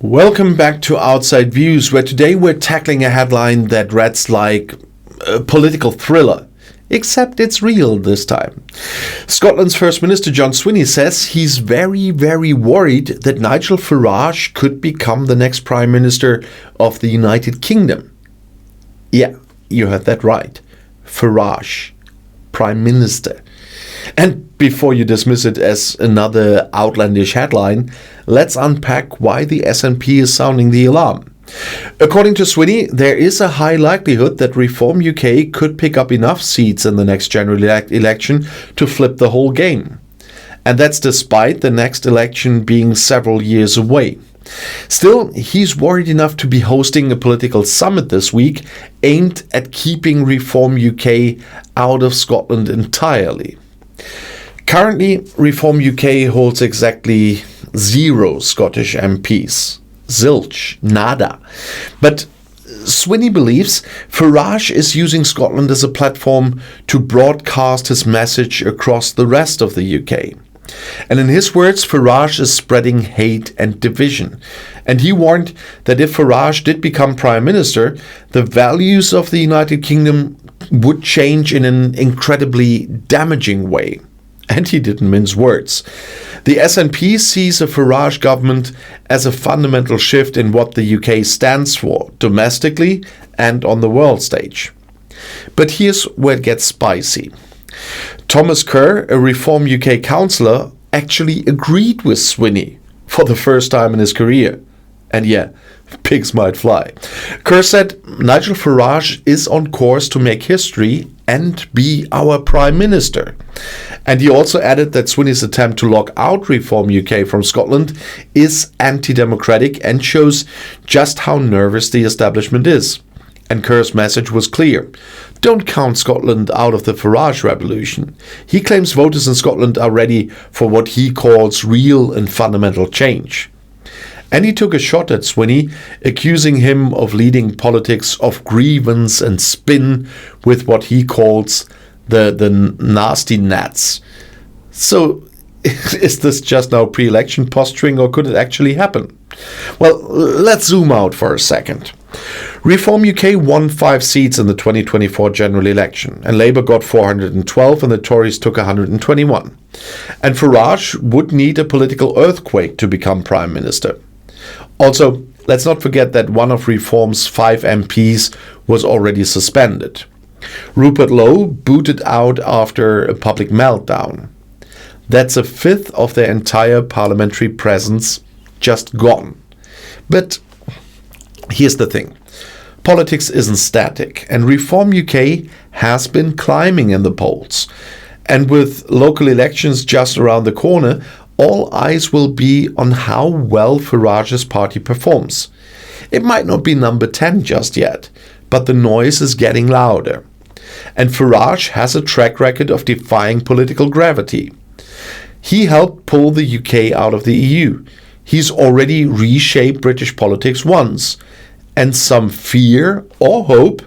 Welcome back to Outside Views, where today we're tackling a headline that reads like a political thriller, except it's real this time. Scotland's First Minister John Swinney says he's very, very worried that Nigel Farage could become the next Prime Minister of the United Kingdom. Yeah, you heard that right. Farage, Prime Minister. And before you dismiss it as another outlandish headline, let's unpack why the SNP is sounding the alarm. According to Swinney, there is a high likelihood that Reform UK could pick up enough seats in the next general election to flip the whole game. And that's despite the next election being several years away. Still, he's worried enough to be hosting a political summit this week aimed at keeping Reform UK out of Scotland entirely. Currently, Reform UK holds exactly 0 Scottish MPs. Zilch. Nada. But Swinney believes Farage is using Scotland as a platform to broadcast his message across the rest of the UK. And in his words, Farage is spreading hate and division. And he warned that if Farage did become Prime Minister, the values of the United Kingdom would change in an incredibly damaging way. And he didn't mince words. The SNP sees a Farage government as a fundamental shift in what the UK stands for, domestically and on the world stage. But here's where it gets spicy. Thomas Kerr, a Reform UK councillor, actually agreed with Swinney for the first time in his career. And yeah, pigs might fly. Kerr said Nigel Farage is on course to make history and be our Prime Minister. And he also added that Swinney's attempt to lock out Reform UK from Scotland is anti-democratic and shows just how nervous the establishment is. And Kerr's message was clear. Don't count Scotland out of the Farage revolution. He claims voters in Scotland are ready for what he calls real and fundamental change. And he took a shot at Swinney, accusing him of leading politics of grievance and spin with what he calls the nasty gnats. So, is this just now pre-election posturing, or could it actually happen? Well, let's zoom out for a second. Reform UK won 5 seats in the 2024 general election, and Labour got 412 and the Tories took 121. And Farage would need a political earthquake to become Prime Minister. Also, let's not forget that one of Reform's 5 MPs was already suspended. Rupert Lowe booted out after a public meltdown. That's a fifth of their entire parliamentary presence just gone. But here's the thing. Politics isn't static, and Reform UK has been climbing in the polls. And with local elections just around the corner, all eyes will be on how well Farage's party performs. It might not be number 10 just yet, but the noise is getting louder. And Farage has a track record of defying political gravity. He helped pull the UK out of the EU. He's already reshaped British politics once, and some fear or hope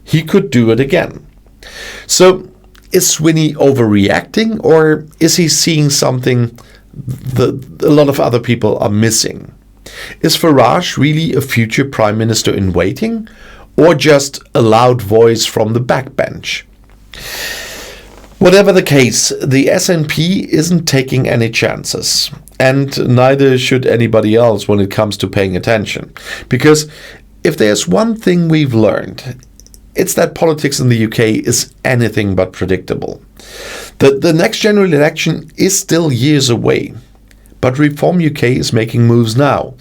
he could do it again. So, is Swinney overreacting, or is he seeing something a lot of other people are missing? Is Farage really a future Prime Minister in waiting, or just a loud voice from the backbench? Whatever the case, the SNP isn't taking any chances, and neither should anybody else when it comes to paying attention. Because if there's one thing we've learned, it's that politics in the UK is anything but predictable. The next general election is still years away, but Reform UK is making moves now,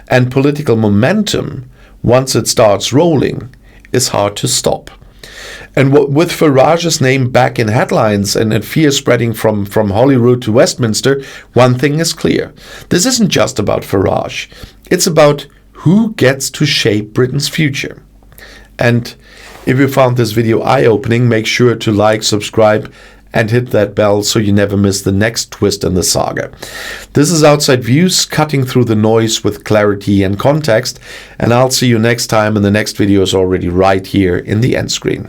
and political momentum, once it starts rolling, is hard to stop. And with Farage's name back in headlines and fear spreading from Holyrood to Westminster, one thing is clear. This isn't just about Farage. It's about who gets to shape Britain's future. And if you found this video eye-opening, make sure to like, subscribe, and hit that bell so you never miss the next twist in the saga. This is Outside Views, cutting through the noise with clarity and context, and I'll see you next time, and the next video is already right here in the end screen.